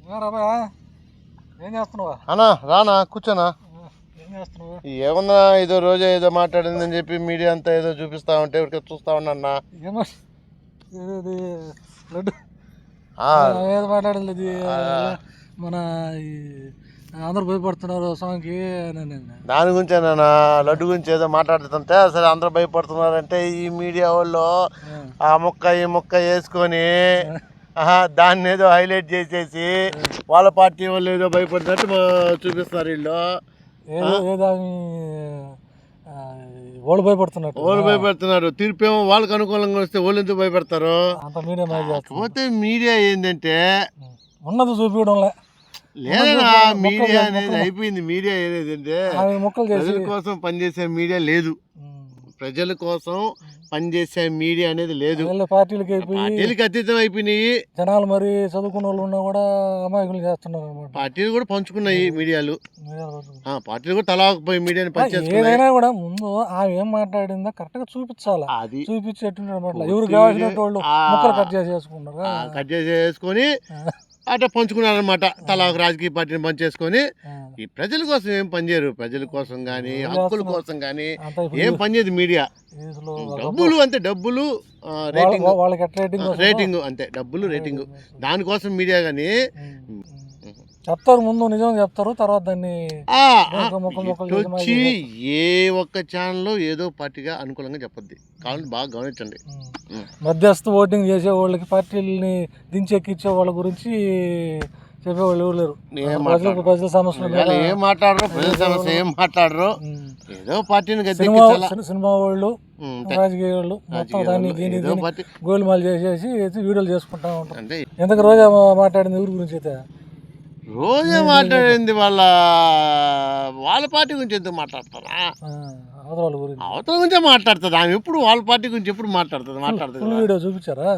ఏం చేస్తున్నావా అన్నా? రానా, కూర్చోనా. ఏం చేస్తున్నావు? ఏమన్నా ఏదో రోజు ఏదో మాట్లాడిందని చెప్పి మీడియా అంతా ఏదో చూపిస్తా ఉంటే చూస్తా ఉన్నా. లడ్డు ఏదో మాట్లాడలేదు. మన అందరు భయపడుతున్నారు సాంగ్కి. దాని గురించేనా? లడ్డు గురించి ఏదో మాట్లాడుతుంటే సరే అందరూ భయపడుతున్నారంటే ఈ మీడియా వాళ్ళు ఆ ముక్క ఈ ముక్క వేసుకొని దాన్ని ఏదో హైలైట్ చేసేసి వాళ్ళ పార్టీ వాళ్ళు ఏదో భయపడినట్టు చూపిస్తున్నారు వీళ్ళు. వాళ్ళు భయపడుతున్నారు. తీర్పు ఏమో వాళ్ళకి అనుకూలంగా వస్తే వాళ్ళు ఎందుకు భయపడతారు? కాకపోతే మీడియా ఏంటంటే ఉన్నది చూపించడం లేదనా, మీడియా అనేది అయిపోయింది. మీడియా అనేది అంటే ప్రజల కోసం పనిచేసే మీడియా లేదు. ప్రజల కోసం పనిచేసే మీడియా అనేది లేదు. పార్టీలకి అతీతం అయిపోయినాయి. జనాలు మరి చదువుకున్న వాళ్ళు ఉన్నా కూడా అమాయకులు చేస్తున్నారు అన్నమాట. పార్టీలు కూడా పంచుకున్నాయి మీడియాలు. పార్టీలు కూడా తలా పోయి మీడియాని పంచేస్తున్నాయి. ఏదైనా కూడా ముందు ఆమె ఏం మాట్లాడిందో కరెక్ట్ గా చూపించాలి. అది చూపించేటువంటి ఎవరు కావాల్సిన వాళ్ళు ముక్కలు కట్ చేసుకున్నారు. కట్ చేసుకొని అట్లా పంచుకున్నారనమాట. తలా ఒక రాజకీయ పార్టీని పనిచేసుకొని ఈ ప్రజల కోసం ఏం పనిచేయరు. ప్రజల కోసం కానీ హక్కుల కోసం కానీ ఏం పనిచేయదు మీడియా. డబ్బులు అంతే, డబ్బులు రేటింగ్ అంతే, డబ్బులు రేటింగ్. దానికోసం మీడియా కానీ చెప్తారు, ముందు నిజం చెప్తారు, తర్వాత దాన్ని వచ్చి ఏ ఒక్క ఛానల్లో ఏదో పార్టీగా అనుకూలంగా చెప్పొద్ది. కావాలంటే బాగా గమనించండి. మధ్యస్థ ఓటింగ్ చేసే వాళ్ళకి పార్టీలని దించెక్కిచ్చే వాళ్ళ గురించి చెప్పేవాళ్ళు ఎవరు లేరు. ప్రజల సమస్యలు ఏం మాట్లాడరు, ప్రజల సమస్య ఏం మాట్లాడరు. ఏదో పార్టీని సినిమా వాళ్ళు, రాజకీయ వాళ్ళు మొత్తం దాన్ని గోల్మాల్ చేసేసి వీడియోలు చేసుకుంటా ఉంటారు. ఎందుకు రోజా మాట్లాడింది ఎవరి గురించి అయితే? రోజే మాట్లాడింది వాళ్ళ పార్టీ గురించి ఎందుకు మాట్లాడతారా? అవతల గురించే మాట్లాడుతుంది ఆమె. ఎప్పుడు వాళ్ళ పార్టీ గురించి ఎప్పుడు మాట్లాడుతుంది. వీడియో చూపించారా?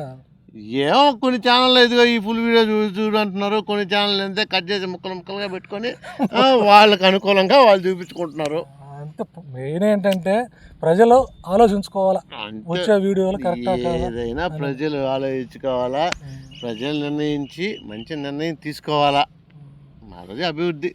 ఏమో కొన్ని ఛానల్ ఇదిగో ఈ ఫుల్ వీడియో చూడు అంటున్నారు. కొన్ని ఛానల్ అంతే కట్ చేసి ముక్కలుగా పెట్టుకొని వాళ్ళకి అనుకూలంగా వాళ్ళు చూపించుకుంటున్నారు. అంతే. మెయిన్ ఏంటంటే ప్రజలు ఆలోచించుకోవాలా, వచ్చే వీడియోలు కరెక్ట్. ఏదైనా ప్రజలు ఆలోచించుకోవాలా, ప్రజలు నిర్ణయించి మంచి నిర్ణయం తీసుకోవాలా. మాది అభివృద్ధి.